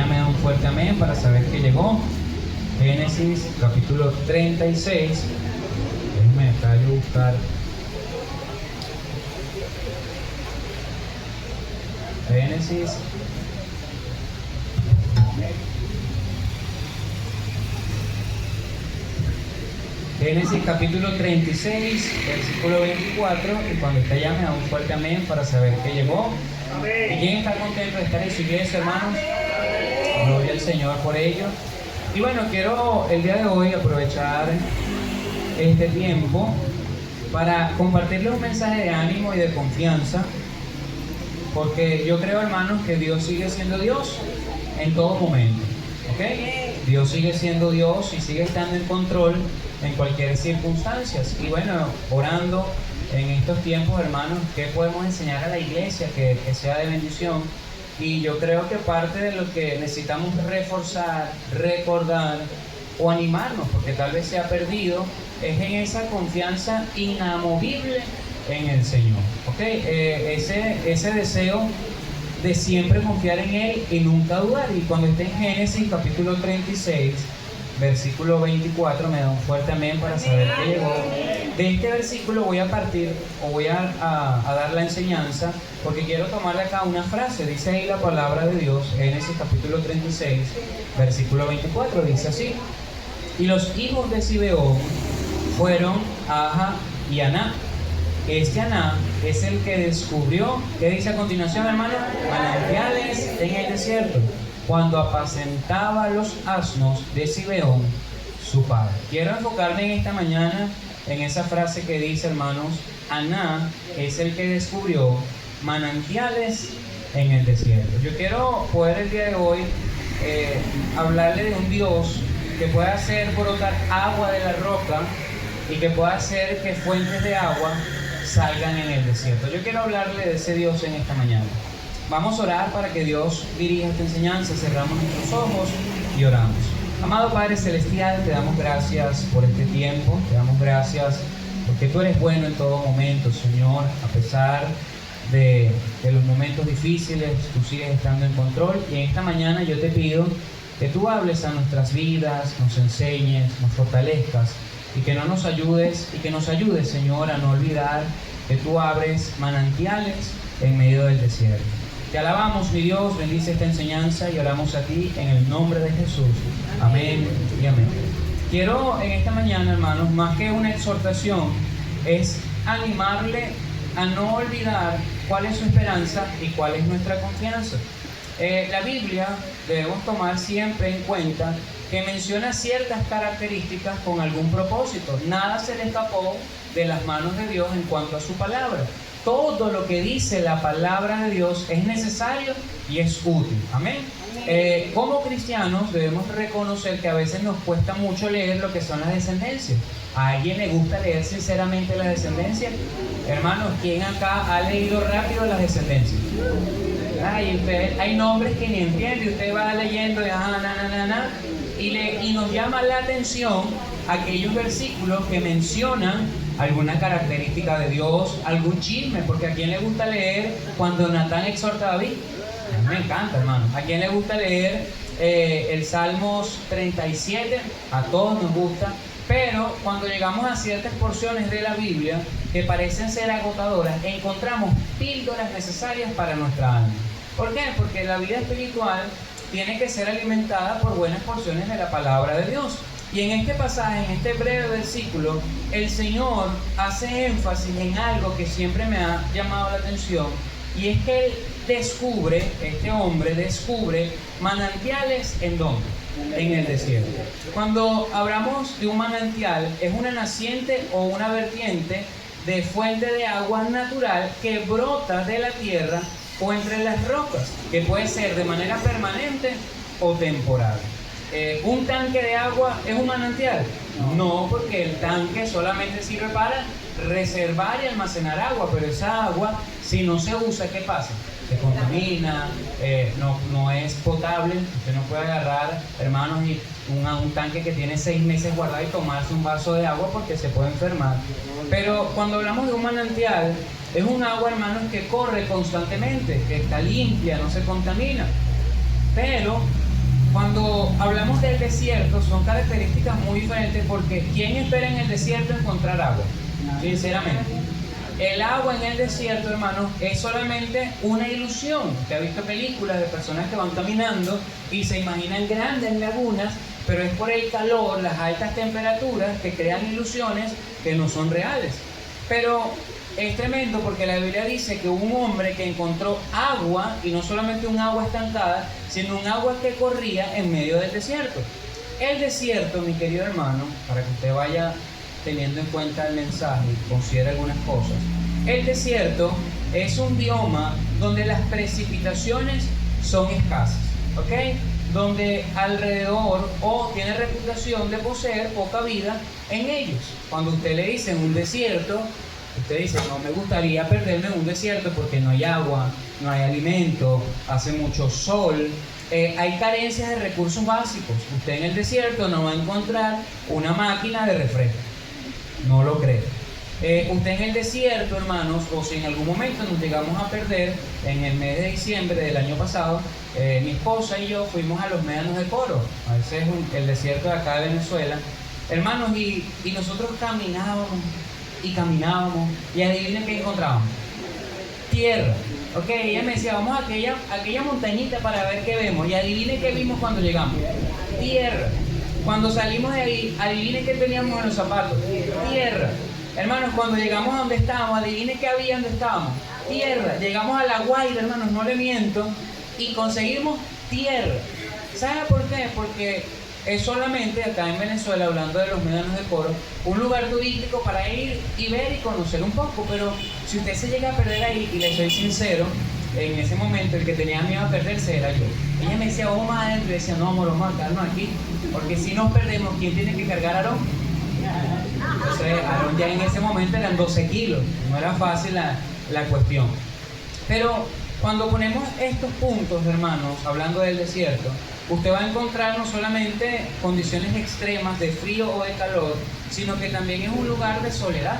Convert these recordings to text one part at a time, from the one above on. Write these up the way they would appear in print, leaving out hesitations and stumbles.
ya me da un fuerte amén para saber que llegó. Génesis capítulo 36. Déjenme acá yo buscar. Génesis. Génesis capítulo 36, versículo 24, y cuando está allá me da un fuerte amén para saber que llegó. ¿Y quién está contento de estar en su iglesia, hermanos? Gloria al Señor por ello. Y bueno, quiero el día de hoy aprovechar este tiempo para compartirles un mensaje de ánimo y de confianza, porque yo creo, hermanos, que Dios sigue siendo Dios en todo momento, ¿ok? Dios sigue siendo Dios y sigue estando en control en cualquier circunstancia. Y bueno, orando en estos tiempos, hermanos, ¿qué podemos enseñar a la iglesia que sea de bendición? Y yo creo que parte de lo que necesitamos reforzar, recordar o animarnos, porque tal vez se ha perdido, es en esa confianza inamovible en el Señor, ¿ok? Ese deseo de siempre confiar en Él y nunca dudar. Y cuando esté en Génesis capítulo 36, versículo 24, me da un fuerte amén para saber que llegó. De este versículo voy a partir, o voy a dar la enseñanza, porque quiero tomar de acá una frase. Dice ahí la palabra de Dios, Génesis capítulo 36, versículo 24, dice así: y los hijos de Zibeón fueron Aja y Aná. Este Aná es el que descubrió, ¿qué dice a continuación, hermano? Manantiales en el desierto, cuando apacentaba los asnos de Zibeón, su padre. Quiero enfocarme en esta mañana en esa frase que dice, hermanos, Aná es el que descubrió manantiales en el desierto. Yo quiero poder el día de hoy hablarle de un Dios que pueda hacer brotar agua de la roca y que pueda hacer que fuentes de agua salgan en el desierto. Yo quiero hablarle de ese Dios en esta mañana. Vamos a orar para que Dios dirija esta enseñanza. Cerramos nuestros ojos y oramos. Amado Padre Celestial, te damos gracias por este tiempo. Te damos gracias porque tú eres bueno en todo momento, Señor. A pesar de los momentos difíciles, tú sigues estando en control. Y en esta mañana yo te pido que tú hables a nuestras vidas, nos enseñes, nos fortalezcas y que nos ayudes, Señor, a no olvidar que tú abres manantiales en medio del desierto. Te alabamos, mi Dios, bendice esta enseñanza y oramos a ti en el nombre de Jesús. Amén y amén. Quiero en esta mañana, hermanos, más que una exhortación, es animarle a no olvidar cuál es su esperanza y cuál es nuestra confianza. La Biblia debemos tomar siempre en cuenta que menciona ciertas características con algún propósito. Nada se le escapó de las manos de Dios en cuanto a su palabra. Todo lo que dice la palabra de Dios es necesario y es útil. Amén. Como cristianos debemos reconocer que a veces nos cuesta mucho leer lo que son las descendencias. ¿A alguien le gusta leer sinceramente las descendencias? Hermanos, ¿quién acá ha leído rápido las descendencias? Hay nombres que ni entiende. Usted va leyendo y nos llama la atención aquellos versículos que mencionan alguna característica de Dios, algún chisme, porque ¿a quién le gusta leer cuando Natán exhorta a David? A mí me encanta, hermano. ¿A quién le gusta leer el Salmos 37? A todos nos gusta, pero cuando llegamos a ciertas porciones de la Biblia que parecen ser agotadoras, encontramos píldoras necesarias para nuestra alma. ¿Por qué? Porque la vida espiritual tiene que ser alimentada por buenas porciones de la palabra de Dios. Y en este pasaje, en este breve versículo, el Señor hace énfasis en algo que siempre me ha llamado la atención, y es que Él descubre, este hombre descubre manantiales ¿en dónde? En el desierto. Cuando hablamos de un manantial, es una naciente o una vertiente de fuente de agua natural que brota de la tierra o entre las rocas, que puede ser de manera permanente o temporal. ¿Un tanque de agua es un manantial? No, porque el tanque solamente sirve para reservar y almacenar agua, pero esa agua, si no se usa, ¿qué pasa? Se contamina, no es potable. Usted no puede agarrar, hermanos, y un tanque que tiene 6 meses guardado y tomarse un vaso de agua porque se puede enfermar. Pero cuando hablamos de un manantial, es un agua, hermanos, que corre constantemente, que está limpia, no se contamina. Pero cuando hablamos del desierto son características muy diferentes, porque ¿quién espera en el desierto encontrar agua? Sinceramente. El agua en el desierto, hermanos, es solamente una ilusión. Usted ha visto películas de personas que van caminando y se imaginan grandes lagunas, pero es por el calor, las altas temperaturas que crean ilusiones que no son reales. Pero es tremendo porque la Biblia dice que hubo un hombre que encontró agua, y no solamente un agua estancada, sino un agua que corría en medio del desierto. El desierto, mi querido hermano, para que usted vaya teniendo en cuenta el mensaje y considere algunas cosas. El desierto es un bioma donde las precipitaciones son escasas, ¿ok? Donde alrededor tiene reputación de poseer poca vida en ellos. Cuando usted le dice en un desierto, usted dice, no me gustaría perderme en un desierto porque no hay agua, no hay alimento, hace mucho sol, hay carencias de recursos básicos. Usted en el desierto no va a encontrar una máquina de refresco. No lo creo. Usted en el desierto, hermanos, o si en algún momento nos llegamos a perder, en el mes de diciembre del año pasado, mi esposa y yo fuimos a los médanos de Coro. Ese es el desierto de acá de Venezuela. Hermanos, y nosotros caminábamos y adivinen qué encontrábamos. Tierra. Ok, ella me decía, vamos a aquella montañita para ver qué vemos. Y adivinen qué vimos cuando llegamos. Tierra. Cuando salimos de ahí, adivinen qué teníamos en los zapatos. Tierra. Hermanos, cuando llegamos a donde estábamos, adivinen qué había donde estábamos. Tierra. Llegamos a La Guaira, hermanos, no le miento, y conseguimos tierra. ¿Sabe por qué? Porque es solamente acá en Venezuela, hablando de los médanos de Coro, un lugar turístico para ir y ver y conocer un poco. Pero si usted se llega a perder ahí, y le soy sincero, en ese momento el que tenía miedo a perderse era yo. Ella me decía, vamos más adentro, y decía, no, amor, vamos a quedarnos aquí, porque si nos perdemos, ¿quién tiene que cargar a Aarón? Entonces, Aarón ya en ese momento eran 12 kilos, no era fácil la cuestión. Pero cuando ponemos estos puntos, hermanos, hablando del desierto, usted va a encontrar no solamente condiciones extremas de frío o de calor, sino que también es un lugar de soledad.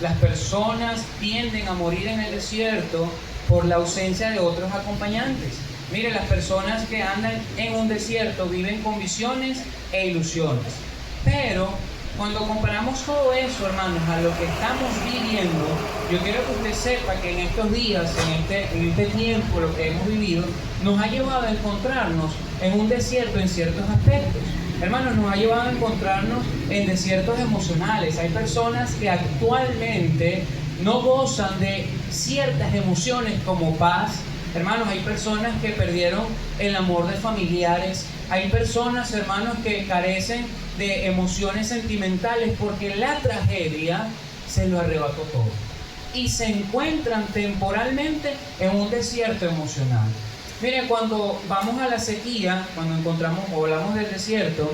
Las personas tienden a morir en el desierto por la ausencia de otros acompañantes. Mire, las personas que andan en un desierto viven con visiones e ilusiones. Pero cuando comparamos todo eso, hermanos, a lo que estamos viviendo, yo quiero que usted sepa que en estos días, en este tiempo, lo que hemos vivido, nos ha llevado a encontrarnos en un desierto en ciertos aspectos. Hermanos, nos ha llevado a encontrarnos en desiertos emocionales. Hay personas que actualmente no gozan de ciertas emociones como paz. Hermanos, hay personas que perdieron el amor de familiares. Hay personas, hermanos, que carecen de emociones sentimentales porque la tragedia se lo arrebató todo. Y se encuentran temporalmente en un desierto emocional. Mire, cuando vamos a la sequía, cuando encontramos o hablamos del desierto,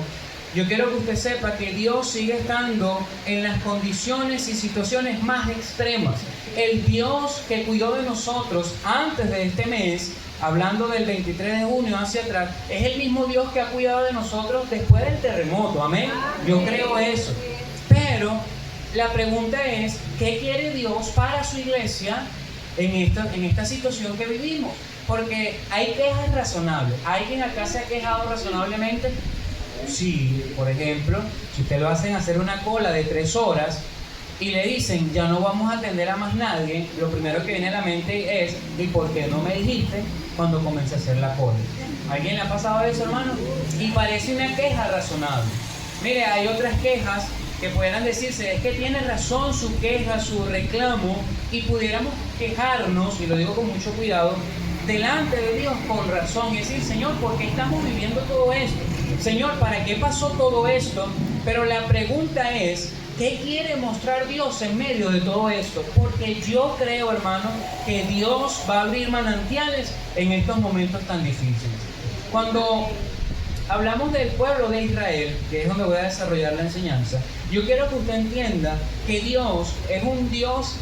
yo quiero que usted sepa que Dios sigue estando en las condiciones y situaciones más extremas. El Dios que cuidó de nosotros antes de este mes, hablando del 23 de junio hacia atrás, es el mismo Dios que ha cuidado de nosotros después del terremoto. Amén. Yo creo eso. Pero la pregunta es, ¿qué quiere Dios para su iglesia en esta situación que vivimos? Porque hay quejas razonables. ¿Alguien acá se ha quejado razonablemente? Sí, por ejemplo, si usted lo hacen hacer una cola de 3 horas y le dicen, ya no vamos a atender a más nadie, lo primero que viene a la mente es, ¿y por qué no me dijiste cuando comencé a hacer la cola? ¿Alguien le ha pasado eso, hermano? Y parece una queja razonable. Mire, hay otras quejas que pudieran decirse, es que tiene razón su queja, su reclamo, y pudiéramos quejarnos, y lo digo con mucho cuidado, delante de Dios con razón y decir, Señor, ¿por qué estamos viviendo todo esto? Señor, ¿para qué pasó todo esto? Pero la pregunta es, ¿qué quiere mostrar Dios en medio de todo esto? Porque yo creo, hermano, que Dios va a abrir manantiales en estos momentos tan difíciles. Cuando hablamos del pueblo de Israel, que es donde voy a desarrollar la enseñanza, yo quiero que usted entienda que Dios es un Dios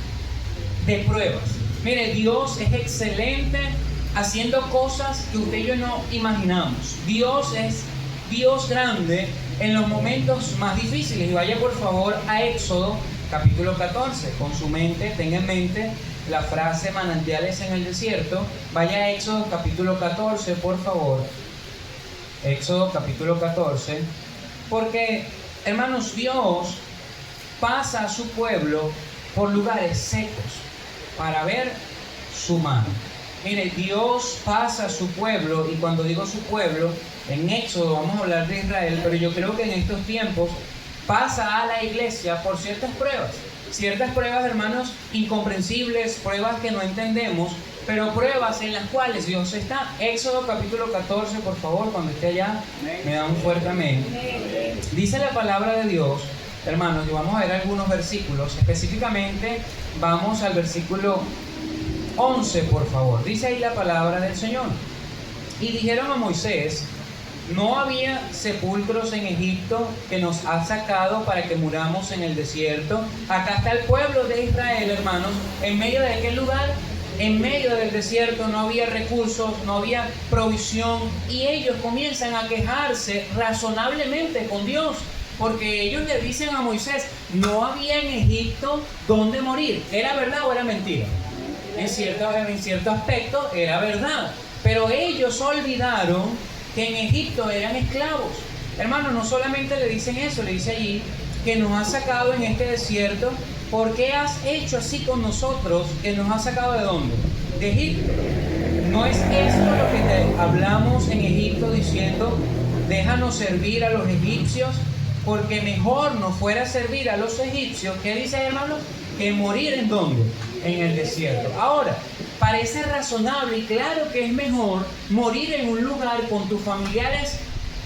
de pruebas. Mire, Dios es excelente haciendo cosas que usted y yo no imaginamos. Dios es Dios grande en los momentos más difíciles. Y vaya por favor a Éxodo capítulo 14. Con su mente, tenga en mente la frase manantiales en el desierto. Vaya a Éxodo capítulo 14, por favor. Éxodo capítulo 14, porque, hermanos, Dios pasa a su pueblo por lugares secos para ver su mano. Mire, Dios pasa a su pueblo, y cuando digo su pueblo, en Éxodo vamos a hablar de Israel, pero yo creo que en estos tiempos pasa a la iglesia por ciertas pruebas, hermanos, incomprensibles, pruebas que no entendemos, pero pruebas en las cuales Dios está. Éxodo capítulo 14, por favor, cuando esté allá, me da un fuerte amén. Dice la palabra de Dios, hermanos, y vamos a ver algunos versículos, específicamente vamos al versículo 11, por favor. Dice ahí la palabra del Señor. Y dijeron a Moisés: ¿no había sepulcros en Egipto que nos ha sacado para que muramos en el desierto? Acá está el pueblo de Israel, hermanos, ¿en medio de qué lugar? En medio del desierto. No había recursos, no había provisión, y ellos comienzan a quejarse razonablemente con Dios, porque ellos le dicen a Moisés: no había en Egipto donde morir. ¿Era verdad o era mentira? En cierto aspecto era verdad, pero ellos olvidaron que en Egipto eran esclavos. Hermanos, no solamente le dicen eso, le dice allí que nos ha sacado en este desierto. ¿Por qué has hecho así con nosotros, que nos has sacado de dónde? De Egipto. ¿No es esto lo que te hablamos en Egipto diciendo: déjanos servir a los egipcios? Porque mejor nos fuera servir a los egipcios, ¿qué dice, hermano? Que morir ¿en dónde? En el desierto. Ahora, parece razonable y claro que es mejor morir en un lugar con tus familiares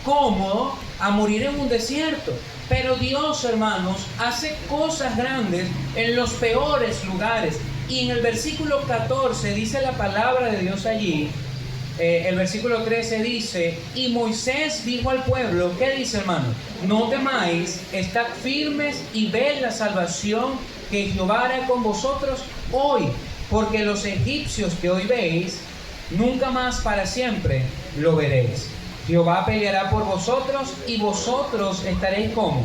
cómodo a morir en un desierto. Pero Dios, hermanos, hace cosas grandes en los peores lugares. Y en el versículo 14 dice la palabra de Dios allí, el versículo 13 dice: y Moisés dijo al pueblo, ¿qué dice, hermano? No temáis, estad firmes y ved la salvación que Jehová hará con vosotros hoy, porque los egipcios que hoy veis, nunca más para siempre lo veréis. Jehová peleará por vosotros y vosotros estaréis como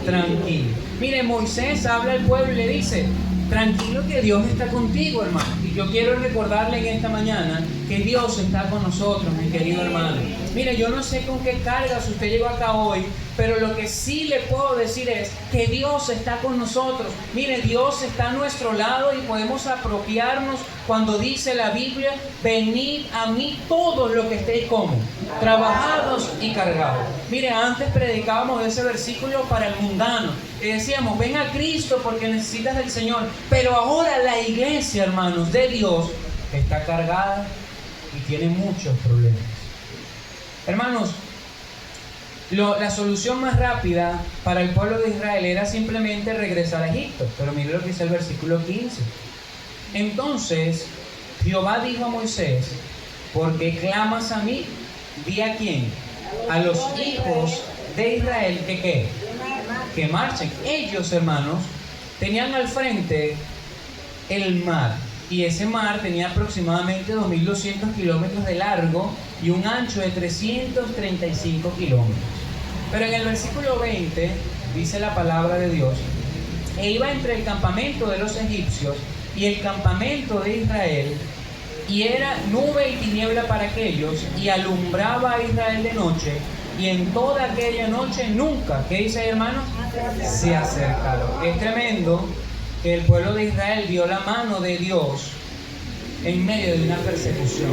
tranquilos. Mire, Moisés habla al pueblo y le dice: tranquilo, que Dios está contigo, hermano. Y yo quiero recordarle en esta mañana que Dios está con nosotros, mi querido hermano. Mire, yo no sé con qué cargas usted llegó acá hoy, pero lo que sí le puedo decir es que Dios está con nosotros. Mire, Dios está a nuestro lado y podemos apropiarnos cuando dice la Biblia: venid a mí todos los que estéis como trabajados y cargados. Mire, antes predicábamos ese versículo para el mundano y decíamos: ven a Cristo porque necesitas del Señor. Pero ahora la iglesia, hermanos, de Dios está cargada y tiene muchos problemas. Hermanos, la solución más rápida para el pueblo de Israel era simplemente regresar a Egipto. Pero mire lo que dice el versículo 15. Entonces Jehová dijo a Moisés: ¿por qué clamas a mí? Di a quién, a los hijos de Israel que ¿qué? Que marchen. Ellos, hermanos, tenían al frente el mar, y ese mar tenía aproximadamente 2.200 kilómetros de largo y un ancho de 335 kilómetros. Pero en el versículo 20 dice la palabra de Dios: e iba entre el campamento de los egipcios y el campamento de Israel, y era nube y tiniebla para aquellos, y alumbraba a Israel de noche, y en toda aquella noche nunca, ¿qué dice ahí, hermanos? Se acercaron. Es tremendo que el pueblo de Israel vio la mano de Dios en medio de una persecución.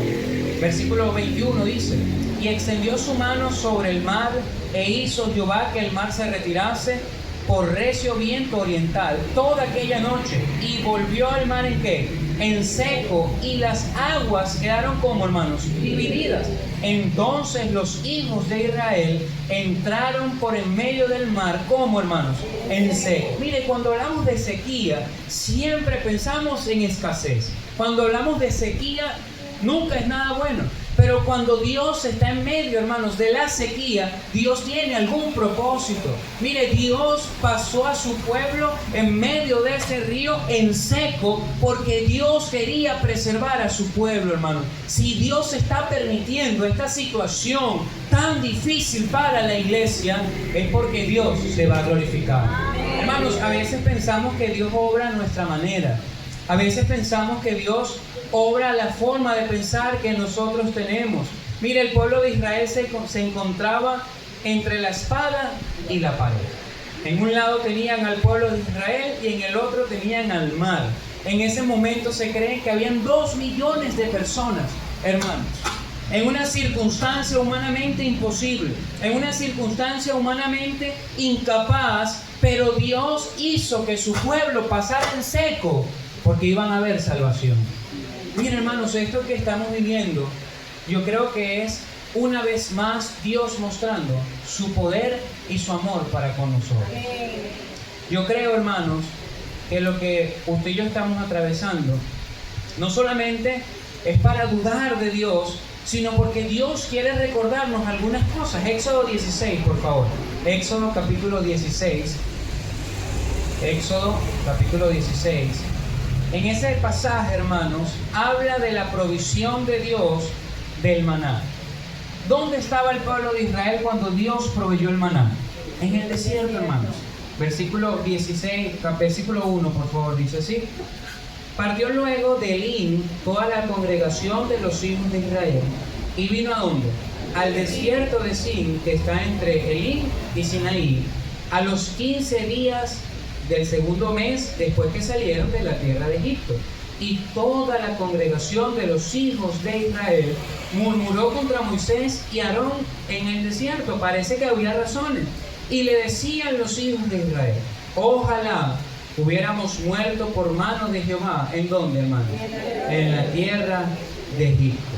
Versículo 21 dice: y extendió su mano sobre el mar, e hizo Jehová que el mar se retirase por recio viento oriental toda aquella noche, y volvió al mar ¿en qué? En seco, y las aguas quedaron como, hermanos, divididas. Entonces los hijos de Israel entraron por en medio del mar, como, hermanos, en seco. Mire, cuando hablamos de sequía, siempre pensamos en escasez. Cuando hablamos de sequía, nunca es nada bueno. Pero cuando Dios está en medio, hermanos, de la sequía, Dios tiene algún propósito. Mire, Dios pasó a su pueblo en medio de ese río en seco, porque Dios quería preservar a su pueblo, hermanos. Si Dios está permitiendo esta situación tan difícil para la iglesia, es porque Dios se va a glorificar. Hermanos, a veces pensamos que Dios obra a nuestra manera. A veces pensamos que Dios obra la forma de pensar que nosotros tenemos. Mira, el pueblo de Israel se encontraba entre la espada y la pared. En un lado tenían al pueblo de Israel y en el otro tenían al mar. En ese momento se cree que habían 2 millones de personas, hermanos, en una circunstancia humanamente imposible, en una circunstancia humanamente incapaz, pero Dios hizo que su pueblo pasara en seco, porque iban a haber salvación. Miren, hermanos, esto que estamos viviendo, yo creo que es una vez más Dios mostrando su poder y su amor para con nosotros. Yo creo, hermanos, que lo que usted y yo estamos atravesando no solamente es para dudar de Dios, sino porque Dios quiere recordarnos algunas cosas. Éxodo 16, por favor. Éxodo capítulo 16. Éxodo capítulo 16. En ese pasaje, hermanos, habla de la provisión de Dios del maná. ¿Dónde estaba el pueblo de Israel cuando Dios proveyó el maná? En el desierto, hermanos. Versículo 16, versículo 1, por favor, dice así. Partió luego de Elín toda la congregación de los hijos de Israel y vino ¿a dónde? Al desierto de Sin, que está entre Elín y Sinaí, a los 15 días del segundo mes después que salieron de la tierra de Egipto. Y toda la congregación de los hijos de Israel murmuró contra Moisés y Aarón en el desierto. Parece que había razones. Y le decían los hijos de Israel: ojalá hubiéramos muerto por mano de Jehová. ¿En dónde, hermanos? En la tierra de Egipto.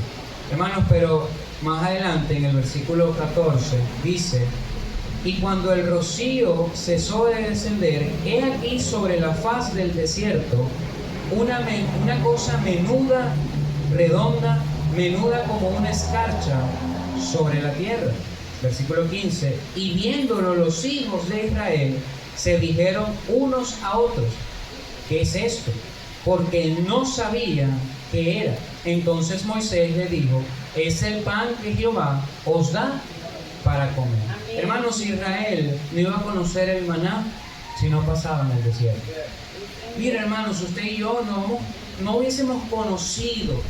Hermanos, pero más adelante en el versículo 14 dice: y cuando el rocío cesó de descender, he aquí sobre la faz del desierto una cosa menuda, redonda, menuda como una escarcha sobre la tierra. Versículo 15, y viéndolo los hijos de Israel se dijeron unos a otros: ¿qué es esto? Porque no sabían qué era. Entonces Moisés le dijo: es el pan que Jehová os da para comer. Amén. Hermanos, Israel no iba a conocer el maná si no pasaban el desierto. Mira, hermanos, usted y yo no hubiésemos conocido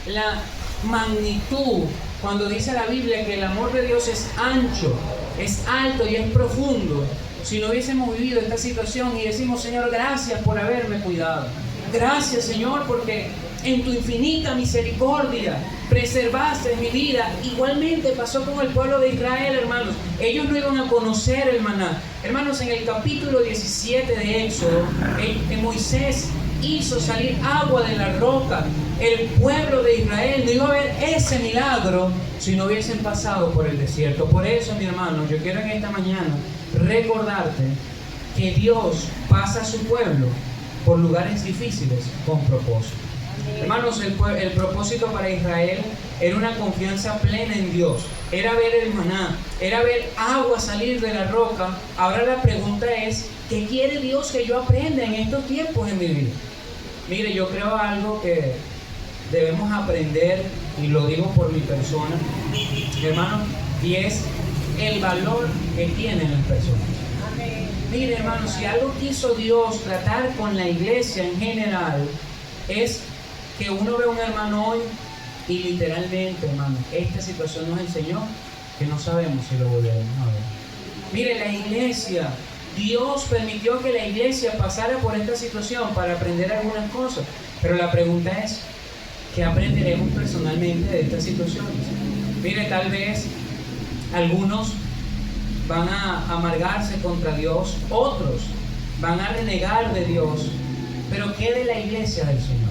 la magnitud cuando dice la Biblia que el amor de Dios es ancho, es alto y es profundo, si no hubiésemos vivido esta situación. Y decimos: Señor, gracias por haberme cuidado. Gracias, Señor, porque en tu infinita misericordia preservaste mi vida. Igualmente pasó con el pueblo de Israel, hermanos. Ellos no iban a conocer el maná. Hermanos, en el capítulo 17 de Éxodo, Moisés hizo salir agua de la roca. El pueblo de Israel no iba a ver ese milagro si no hubiesen pasado por el desierto. Por eso, mi hermano, yo quiero en esta mañana recordarte que Dios pasa a su pueblo por lugares difíciles con propósito. Hermanos, el propósito para Israel era una confianza plena en Dios, era ver el maná, era ver agua salir de la roca. Ahora la pregunta es: ¿qué quiere Dios que yo aprenda en estos tiempos en mi vida? Mire, yo creo algo que debemos aprender, y lo digo por mi persona, hermanos, y es el valor que tienen las personas. Mire, hermanos, si algo quiso Dios tratar con la iglesia en general, es que uno ve a un hermano hoy y literalmente, hermano, esta situación nos enseñó que no sabemos si lo volveremos a ver. Mire, la iglesia, Dios permitió que la iglesia pasara por esta situación para aprender algunas cosas, pero la pregunta es: ¿qué aprenderemos personalmente de estas situaciones? Mire, tal vez algunos van a amargarse contra Dios, otros van a renegar de Dios, pero ¿qué de la iglesia del Señor?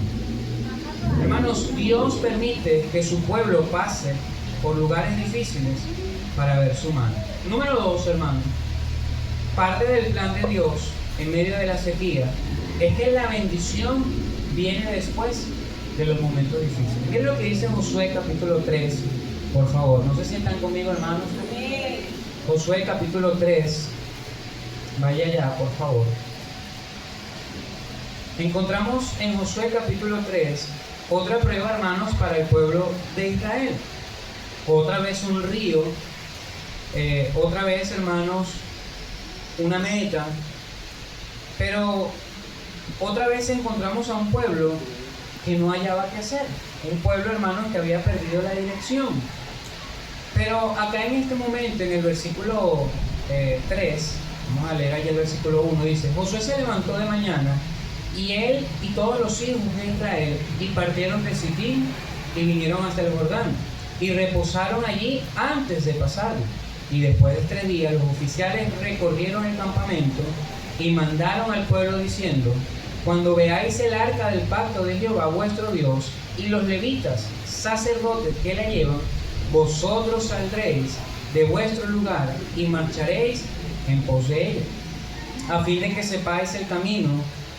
Hermanos, Dios permite que su pueblo pase por lugares difíciles para ver su mano. Número 2, hermanos, parte del plan de Dios en medio de la sequía es que la bendición viene después de los momentos difíciles. Miren lo que dice Josué capítulo 3, por favor. No sé si están conmigo, hermanos. Josué capítulo 3, vaya allá, por favor. Encontramos en Josué capítulo 3 otra prueba, hermanos, para el pueblo de Israel. Otra vez un río, otra vez, hermanos, una meta, pero otra vez encontramos a un pueblo que no hallaba qué hacer. Un pueblo, hermanos, que había perdido la dirección. Pero acá en este momento, en el versículo 3, vamos a leer ahí el versículo 1, dice: Josué se levantó de mañana, y él y todos los hijos de Israel, y partieron de Sittim, y vinieron hasta el Jordán, y reposaron allí antes de pasar. Y después de 3 días, los oficiales recorrieron el campamento, y mandaron al pueblo diciendo: cuando veáis el arca del pacto de Jehová vuestro Dios, y los levitas, sacerdotes que la llevan, vosotros saldréis de vuestro lugar y marcharéis en pos de ella, a fin de que sepáis el camino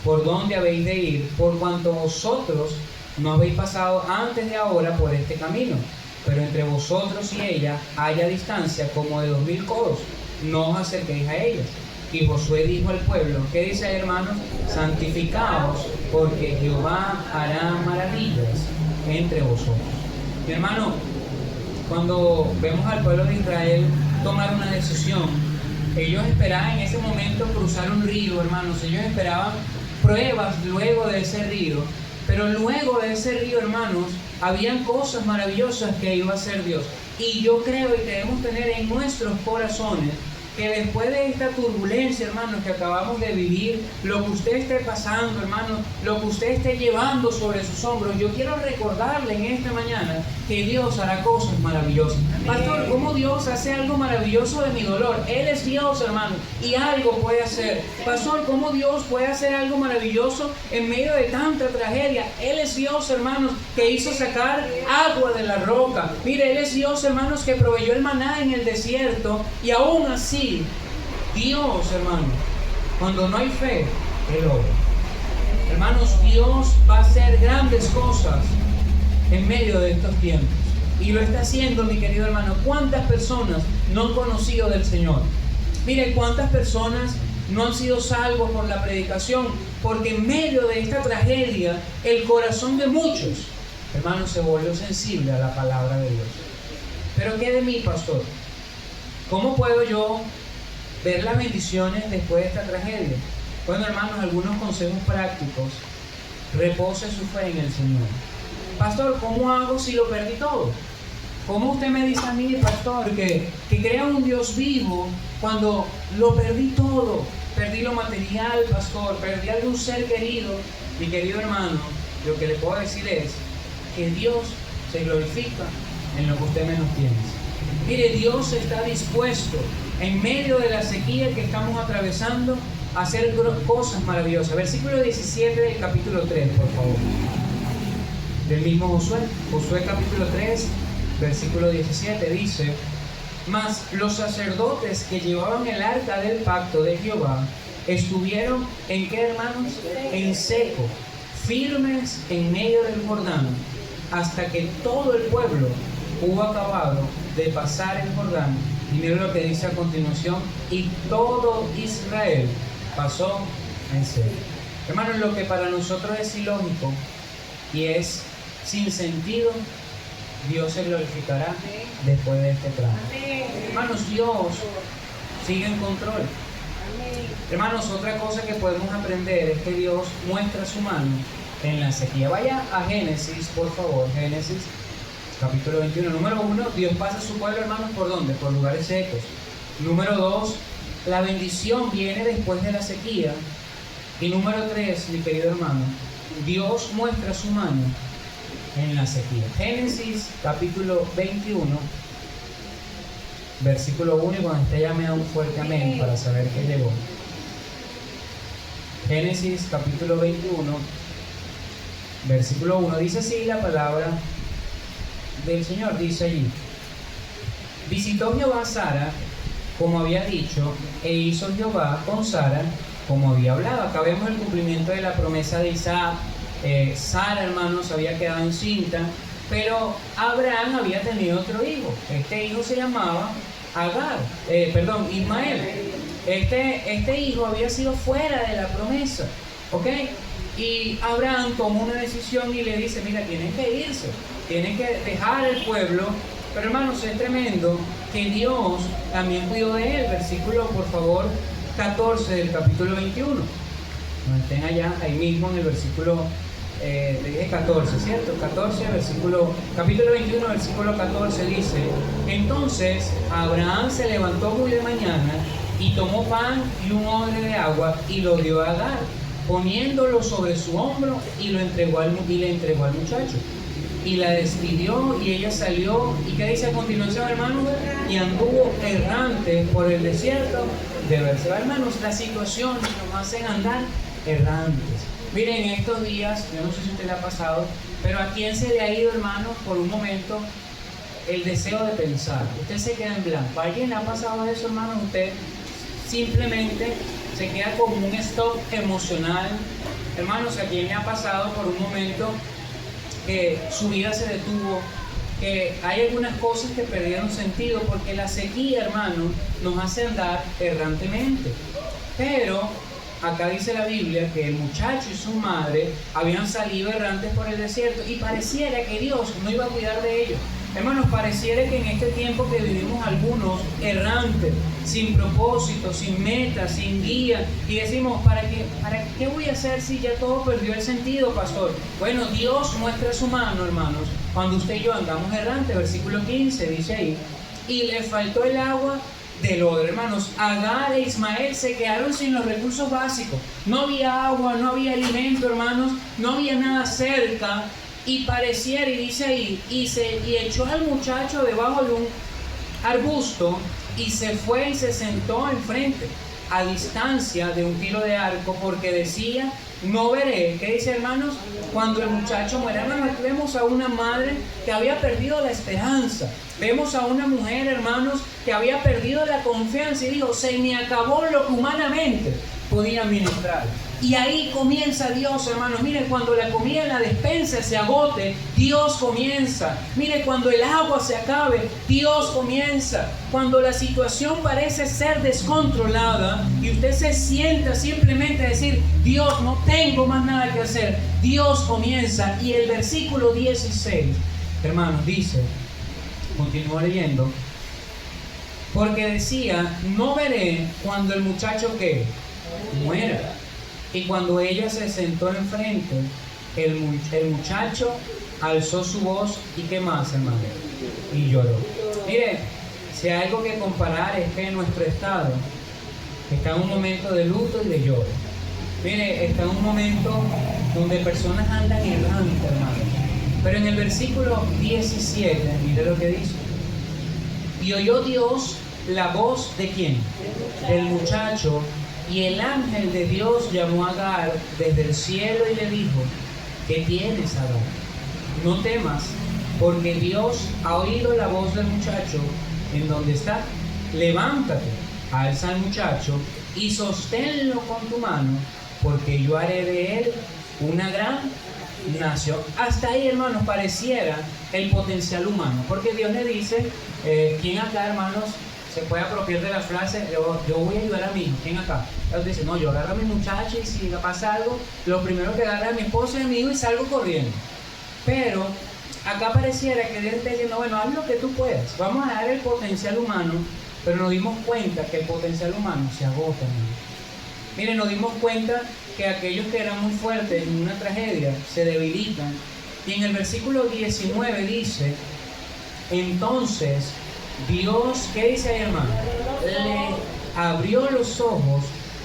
por donde habéis de ir, por cuanto vosotros no habéis pasado antes de ahora por este camino, pero entre vosotros y ella haya distancia como de 2000 codos, no os acerquéis a ella. Y Josué dijo al pueblo, ¿qué dice ahí, hermanos? Santificaos, porque Jehová hará maravillas entre vosotros. Mi hermano, cuando vemos al pueblo de Israel tomar una decisión, ellos esperaban en ese momento cruzar un río, hermanos. Ellos esperaban pruebas luego de ese río, pero luego de ese río, hermanos, habían cosas maravillosas que iba a hacer Dios. Y yo creo y debemos tener en nuestros corazones que después de esta turbulencia, hermanos, que acabamos de vivir, lo que usted esté pasando, hermanos, lo que usted esté llevando sobre sus hombros, yo quiero recordarle en esta mañana que Dios hará cosas maravillosas. Pastor, ¿cómo Dios hace algo maravilloso de mi dolor? Él es Dios, hermano, y algo puede hacer. Pastor, ¿cómo Dios puede hacer algo maravilloso en medio de tanta tragedia? Él es Dios, hermanos, que hizo sacar agua de la roca. Mire, Él es Dios, hermanos, que proveyó el maná en el desierto, y aún así Dios, hermano, cuando no hay fe, Él obra. Hermanos, Dios va a hacer grandes cosas en medio de estos tiempos. Y lo está haciendo, mi querido hermano. ¿Cuántas personas no han conocido del Señor? Mire, ¿cuántas personas no han sido salvos por la predicación? Porque en medio de esta tragedia, el corazón de muchos, hermanos, se volvió sensible a la palabra de Dios. Pero ¿qué de mí, pastor? ¿Cómo puedo yo ver las bendiciones después de esta tragedia? Bueno, hermanos, algunos consejos prácticos. Repose su fe en el Señor. Pastor, ¿cómo hago si lo perdí todo? ¿Cómo usted me dice a mí, pastor, que crea un Dios vivo cuando lo perdí todo? Perdí lo material, pastor, perdí algún ser querido. Mi querido hermano, lo que le puedo decir es que Dios se glorifica en lo que usted menos piensa. Mire, Dios está dispuesto en medio de la sequía que estamos atravesando a hacer cosas maravillosas. Versículo 17 del capítulo 3, por favor. Del mismo Josué. Josué capítulo 3, versículo 17 dice: mas los sacerdotes que llevaban el arca del pacto de Jehová estuvieron, ¿en qué, hermanos? En seco, firmes en medio del Jordán, hasta que todo el pueblo hubo acabado de pasar el Jordán. Y miren lo que dice a continuación: y todo Israel pasó en seco. Hermanos, lo que para nosotros es ilógico y es sin sentido, Dios se glorificará después de este tramo. Hermanos, Dios sigue en control. Hermanos, otra cosa que podemos aprender es que Dios muestra su mano en la sequía. Vaya a Génesis, por favor. Génesis capítulo 21. Número 1, Dios pasa a su pueblo, hermanos, ¿por dónde? Por lugares secos. Número 2, la bendición viene después de la sequía. Y número 3, mi querido hermano, Dios muestra su mano en la sequía. Génesis capítulo 21, versículo 1, y cuando esté ya me da un fuerte amén para saber que llegó. Génesis capítulo 21, versículo 1, dice así la palabra del Señor, dice allí: visitó Jehová a Sara como había dicho, e hizo Jehová con Sara como había hablado. Acá vemos el cumplimiento de la promesa de Isaac. Sara, hermanos, había quedado encinta, pero Abraham había tenido otro hijo. Este hijo se llamaba Ismael. Este hijo había sido fuera de la promesa, ¿ok? Y Abraham tomó una decisión y le dice: mira, tienen que irse, tienen que dejar el pueblo. Pero hermanos, es tremendo que Dios también cuidó de él. Versículo, por favor, 14 del capítulo 21. No estén allá, ahí mismo en el versículo le dije 14, ¿cierto? 14, capítulo 21, versículo 14 dice: entonces Abraham se levantó muy de mañana y tomó pan y un odre de agua y lo dio a Agar, poniéndolo sobre su hombro y le entregó al muchacho. Y la despidió y ella salió. ¿Y qué dice a continuación, hermanos? Y anduvo errante por el desierto de Berseba. Hermanos, las situaciones nos hacen andar errantes. Miren, estos días, yo no sé si a usted le ha pasado, pero ¿a quién se le ha ido, hermanos, por un momento el deseo de pensar? Usted se queda en blanco. ¿A alguien le ha pasado eso, hermanos? Usted simplemente se queda con un stop emocional. Hermanos, ¿a quién le ha pasado por un momento que su vida se detuvo, que hay algunas cosas que perdieron sentido? Porque la sequía, hermanos, nos hace andar errantemente. Pero acá dice la Biblia que el muchacho y su madre habían salido errantes por el desierto y pareciera que Dios no iba a cuidar de ellos. Hermanos, pareciera que en este tiempo que vivimos algunos errantes, sin propósito, sin meta, sin guía, y decimos, ¿para qué voy a hacer si ya todo perdió el sentido, pastor? Bueno, Dios muestra su mano, hermanos, cuando usted y yo andamos errantes. Versículo 15 dice ahí: y le faltó el agua del odre. Hermanos, Agar e Ismael se quedaron sin los recursos básicos. No había agua, no había alimento, hermanos, no había nada cerca. Y pareciera, y dice ahí, y echó al muchacho debajo de un arbusto y se fue y se sentó enfrente, a distancia de un tiro de arco, porque decía: no veré. ¿Qué dice, hermanos? Cuando el muchacho muere. Hermanos, aquí vemos a una madre que había perdido la esperanza. Vemos a una mujer, hermanos, que había perdido la confianza y dijo: se me acabó lo que humanamente podía ministrar. Y ahí comienza Dios, hermanos. Mire, cuando la comida en la despensa se agote, Dios comienza. Mire, cuando el agua se acabe, Dios comienza. Cuando la situación parece ser descontrolada y usted se sienta simplemente a decir: Dios, no tengo más nada que hacer, Dios comienza. Y el versículo 16, hermanos, dice, continúo leyendo, porque decía: no veré cuando el muchacho que muera. Y cuando ella se sentó enfrente, el muchacho alzó su voz y ¿qué más, hermano? Y lloró. Mire, si hay algo que comparar es que nuestro estado está en un momento de luto y de lloro. Mire, está en un momento donde personas andan errantes, hermano. Pero en el versículo 17, mire lo que dice: y oyó Dios la voz ¿de quién? Del muchacho. Y el ángel de Dios llamó a Agar desde el cielo y le dijo: ¿qué tienes, Agar? No temas, porque Dios ha oído la voz del muchacho en donde está. Levántate, alza al muchacho y sosténlo con tu mano, porque yo haré de él una gran nación. Hasta ahí, hermanos, pareciera el potencial humano, porque Dios le dice, ¿quién acá, hermanos, se puede apropiar de la frase: yo voy a ayudar a mi hijo? ¿Quién acá? Él dice: no, yo agarro a mi muchacha y si le pasa algo, lo primero que agarra a mi esposa y a mi hijo y salgo corriendo. Pero acá pareciera que Dios está diciendo: bueno, haz lo que tú puedas, vamos a dar el potencial humano. Pero nos dimos cuenta que el potencial humano se agota, ¿no? Miren, nos dimos cuenta que aquellos que eran muy fuertes en una tragedia se debilitan. Y en el versículo 19 dice: entonces Dios, ¿qué dice ahí, hermano? Le abrió los ojos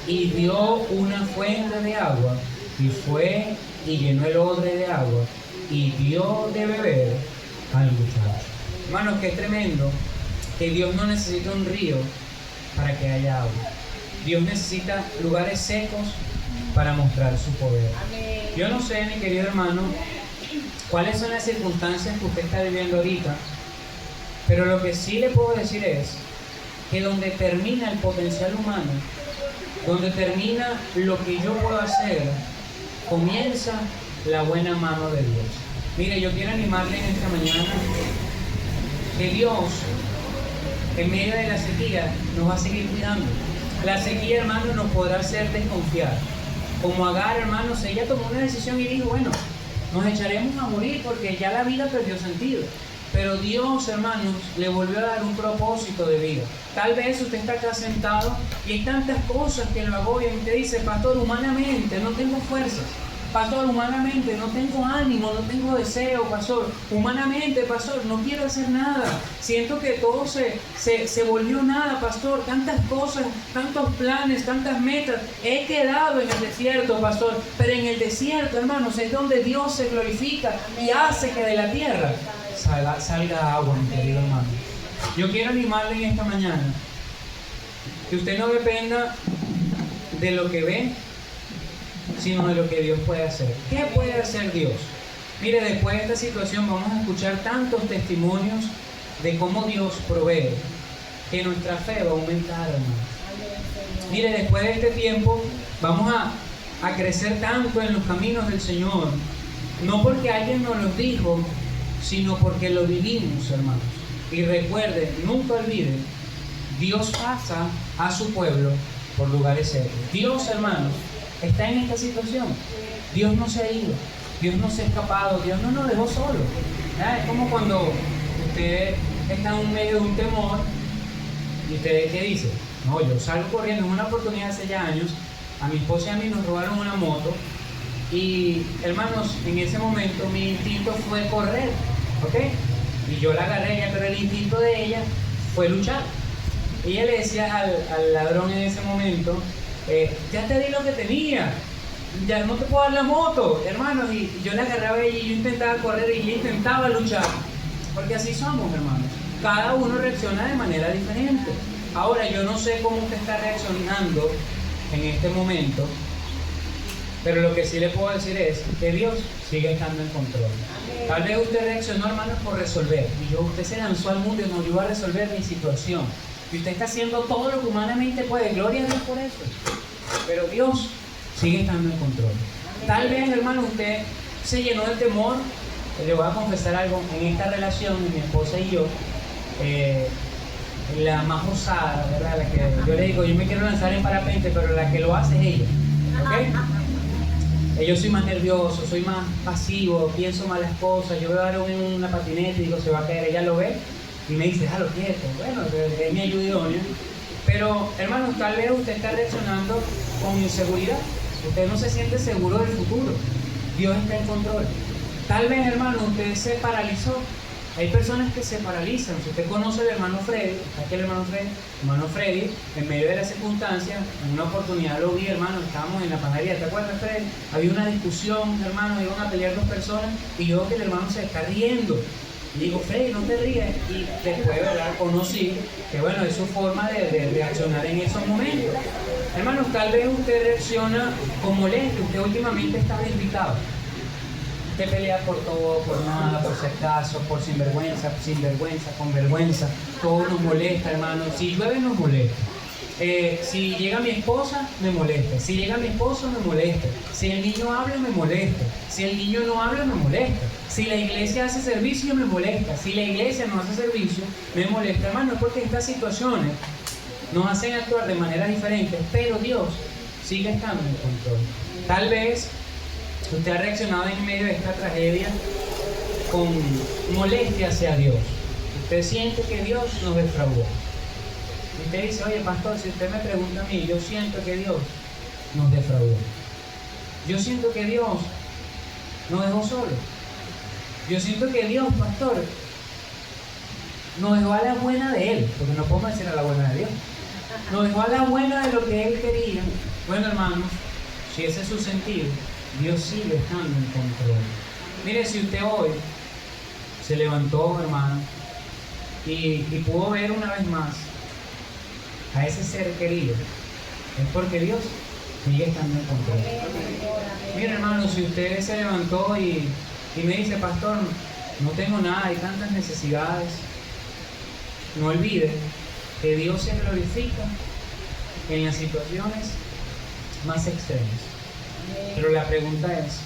y vio una fuente de agua, y fue y llenó el odre de agua y dio de beber al muchacho. Hermanos, qué tremendo que Dios no necesita un río para que haya agua. Dios necesita lugares secos para mostrar su poder. Yo no sé, mi querido hermano, cuáles son las circunstancias que usted está viviendo ahorita, pero lo que sí le puedo decir es que donde termina el potencial humano, donde termina lo que yo puedo hacer, comienza la buena mano de Dios. Mire, yo quiero animarle en esta mañana que Dios, en medio de la sequía, nos va a seguir cuidando. La sequía, hermano, nos podrá hacer desconfiar. Como Agar, hermanos, ella tomó una decisión y dijo: bueno, nos echaremos a morir porque ya la vida perdió sentido. Pero Dios, hermanos, le volvió a dar un propósito de vida. Tal vez usted está acá sentado y hay tantas cosas que lo agobian y usted dice: pastor, humanamente no tengo fuerzas. pastor, humanamente no tengo ánimo, no tengo deseo, pastor. Humanamente, pastor, no quiero hacer nada. Siento que todo se volvió nada, pastor. Tantas cosas, tantos planes, tantas metas. He quedado en el desierto, pastor. Pero en el desierto, hermanos, es donde Dios se glorifica y hace que de la tierra salga agua, mi querido hermano. Yo quiero animarle en esta mañana que usted no dependa de lo que ve, sino de lo que Dios puede hacer. ¿Qué puede hacer Dios? Mire, después de esta situación vamos a escuchar tantos testimonios de cómo Dios provee, que nuestra fe va a aumentar, hermano. Mire, después de este tiempo vamos a crecer tanto en los caminos del Señor, no porque alguien nos lo dijo, sino porque lo vivimos, hermanos. Y recuerden, nunca olviden, Dios pasa a su pueblo por lugares serios. Dios, hermanos, está en esta situación. Dios no se ha ido, Dios no se ha escapado, Dios no nos dejó solos. Es como cuando usted está en medio de un temor y usted, ¿qué dice? No, yo salgo corriendo. En una oportunidad hace ya años, a mi esposa y a mí nos robaron una moto y, hermanos, en ese momento mi instinto fue correr, ¿ok? Y yo la agarré a ella, pero el instinto de ella fue luchar. Ella le decía al ladrón en ese momento, ya te di lo que tenía, ya no te puedo dar la moto, hermanos. Y yo la agarraba a ella y yo intentaba correr y ella intentaba luchar, porque así somos, hermanos. Cada uno reacciona de manera diferente. Ahora, yo no sé cómo usted está reaccionando en este momento, pero lo que sí le puedo decir es que Dios sigue estando en control. Tal vez usted reaccionó, hermanos, por resolver. Y usted se lanzó al mundo y nos ayudó a resolver mi situación. Y usted está haciendo todo lo que humanamente puede. Gloria a Dios por eso. Pero Dios sigue estando en control. Tal vez, hermano, usted se llenó de temor. Le voy a confesar algo. En esta relación, mi esposa y yo, la más osada, ¿verdad? La que yo le digo, yo me quiero lanzar en parapente, pero la que lo hace es ella. ¿Ok? Yo soy más nervioso, soy más pasivo, pienso malas cosas. Yo veo a alguien en una patineta y digo, se va a caer. Ella lo ve y me dice, déjalo quieto. Bueno, es mi ayuda idónea. Pero, hermanos, tal vez usted está reaccionando con inseguridad. Usted no se siente seguro del futuro. Dios está en control. Tal vez, hermano, usted se paralizó. Hay personas que se paralizan. Si usted conoce al hermano Freddy, ¿sabes qué es el hermano Freddy? Hermano Freddy, en medio de las circunstancias, en una oportunidad lo vi, hermano, estábamos en la panadería, ¿te acuerdas, Freddy? Había una discusión, hermano, iban a pelear dos personas y yo veo que el hermano se está riendo. Y digo, Freddy, no te rías. Y después, ¿verdad?, conocí que, bueno, es su forma de reaccionar en esos momentos. Hermanos, tal vez usted reacciona con molestia. Usted últimamente está irritado. Usted pelea por todo, por nada, por si acaso, por sinvergüenza, con vergüenza. Todo nos molesta, hermano. Si llueve, nos molesta. Si llega mi esposa, me molesta. Si llega mi esposo, me molesta. Si el niño habla, me molesta. Si el niño no habla, me molesta. Si la iglesia hace servicio, me molesta. Si la iglesia no hace servicio, me molesta. Hermano, es porque estas situaciones nos hacen actuar de manera diferente, pero Dios sigue estando en control. Tal vez usted ha reaccionado en medio de esta tragedia con molestia hacia Dios. Usted siente que Dios nos defraudó. Usted dice, oye, pastor, si usted me pregunta a mí, yo siento que Dios nos defraudó. Yo siento que Dios nos dejó solos. Yo siento que Dios, pastor, nos dejó a la buena de Él, porque no podemos decir a la buena de Dios. Nos dejó a la buena de lo que Él quería. Bueno, hermanos, si ese es su sentido, Dios sigue estando en control. Mire, si usted hoy se levantó, hermano, y pudo ver una vez más a ese ser querido, es porque Dios sigue estando en control. Mire, hermano, si usted se levantó y me dice, pastor, no tengo nada, hay tantas necesidades, no olvide que Dios se glorifica en las situaciones más extremas. Pero la pregunta es,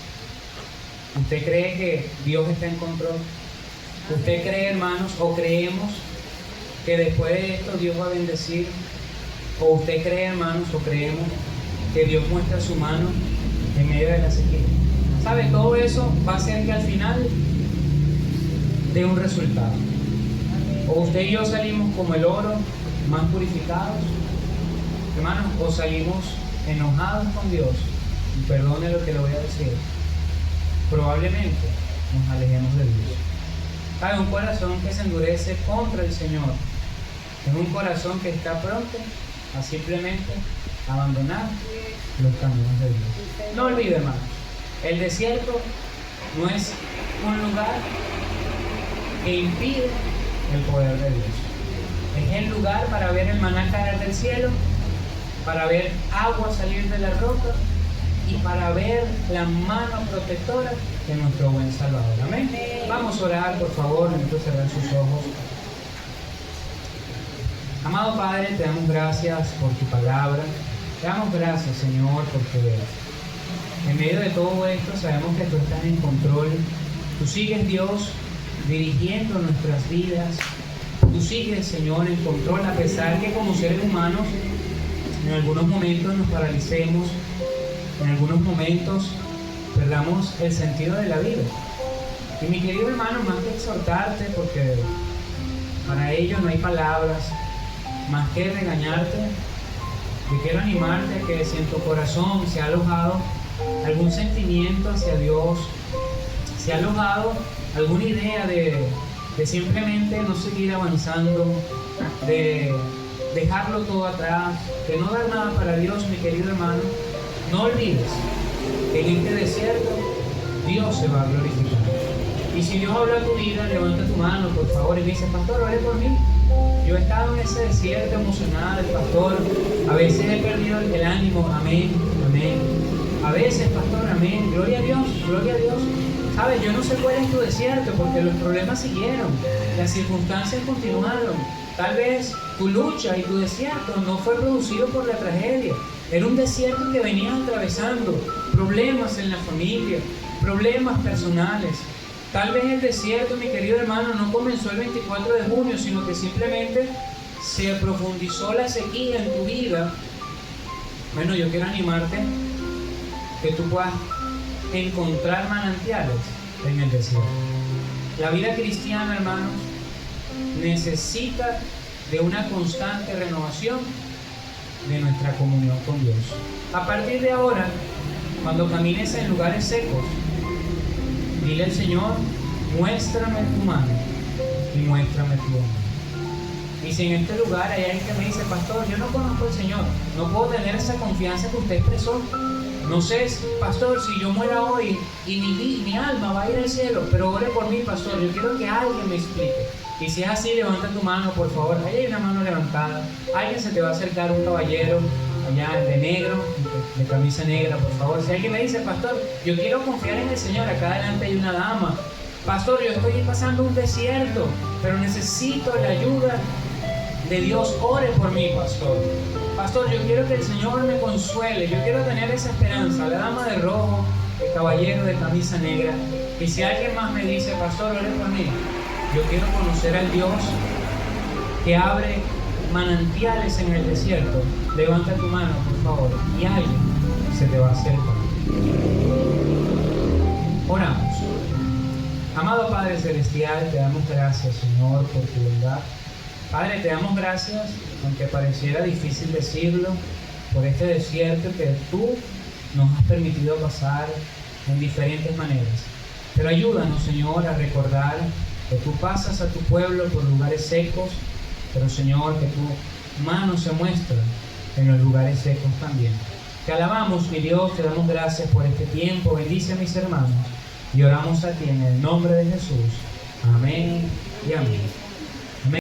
¿usted cree que Dios está en control? ¿Usted cree, hermanos, o creemos que después de esto Dios va a bendecir? ¿O usted cree, hermanos, o creemos que Dios muestra su mano en medio de la sequía? ¿Sabe? Todo eso va a hacer que al final dé un resultado. O usted y yo salimos como el oro, más purificados, hermanos, o salimos enojados con Dios. Y perdone lo que le voy a decir, probablemente nos alejemos de Dios. Hay un corazón que se endurece contra el Señor, es un corazón que está pronto a simplemente abandonar los caminos de Dios. No olvide, hermanos, el desierto no es un lugar que impide el poder de Dios. Es el lugar para ver el maná caer del cielo, para ver agua salir de la roca y para ver la mano protectora de nuestro buen Salvador. Amén. Vamos a orar, por favor, necesito cerrar sus ojos. Amado Padre, te damos gracias por tu palabra. Te damos gracias, Señor, porque en medio de todo esto sabemos que tú estás en control. Tú sigues, Dios, dirigiendo nuestras vidas. Tú sigues, Señor, en control, a pesar que como seres humanos en algunos momentos nos paralicemos, en algunos momentos perdamos el sentido de la vida. Y mi querido hermano, más que exhortarte, porque para ello no hay palabras, más que regañarte, yo quiero animarte a que si en tu corazón se ha alojado algún sentimiento hacia Dios, se ha alojado alguna idea de simplemente no seguir avanzando, de dejarlo todo atrás, de no dar nada para Dios, mi querido hermano, no olvides que en este desierto Dios se va a glorificar. Y si Dios habla a tu vida, levanta tu mano, por favor, y dice: pastor, ore por mí. Yo he estado en ese desierto emocional, pastor. A veces he perdido el ánimo. Amén, amén. A veces, pastor, amén. Gloria a Dios, gloria a Dios. Sabes, yo no sé cuál es tu desierto, porque los problemas siguieron, las circunstancias continuaron. Tal vez tu lucha y tu desierto no fue producido por la tragedia. Era un desierto que venías atravesando, problemas en la familia, problemas personales. Tal vez el desierto, mi querido hermano, no comenzó el 24 de junio, sino que simplemente se profundizó la sequía en tu vida. Bueno, yo quiero animarte que tú puedas encontrar manantiales en el desierto. La vida cristiana, hermanos, necesita de una constante renovación de nuestra comunión con Dios. A partir de ahora, cuando camines en lugares secos, dile al Señor: muéstrame tu mano y muéstrame tu mano. Y si en este lugar hay alguien que me dice: pastor, yo no conozco al Señor, no puedo tener esa confianza que usted expresó, no sé, pastor, si yo muera hoy y mi alma va a ir al cielo, pero ore por mí, pastor, yo quiero que alguien me explique. Y si es así, levanta tu mano, por favor. Ahí hay una mano levantada. Alguien se te va a acercar, un caballero allá de negro, de camisa negra, por favor. Si alguien me dice: pastor, yo quiero confiar en el Señor, acá adelante hay una dama. Pastor, yo estoy pasando un desierto, pero necesito la ayuda de Dios. Ore por mí, pastor. Pastor, yo quiero que el Señor me consuele, yo quiero tener esa esperanza. La dama de rojo, el caballero de camisa negra. Y si alguien más me dice: pastor, ore por mí, yo quiero conocer al Dios que abre manantiales en el desierto, levanta tu mano, por favor, y alguien se te va a acercar. Oramos. Amado Padre Celestial, te damos gracias, Señor, por tu bondad. Padre, te damos gracias, aunque pareciera difícil decirlo, por este desierto que tú nos has permitido pasar en diferentes maneras. Pero ayúdanos, Señor, a recordar que tú pasas a tu pueblo por lugares secos, pero, Señor, que tu mano se muestra en los lugares secos también. Te alabamos, mi Dios, te damos gracias por este tiempo. Bendice a mis hermanos y oramos a ti en el nombre de Jesús. Amén y amén.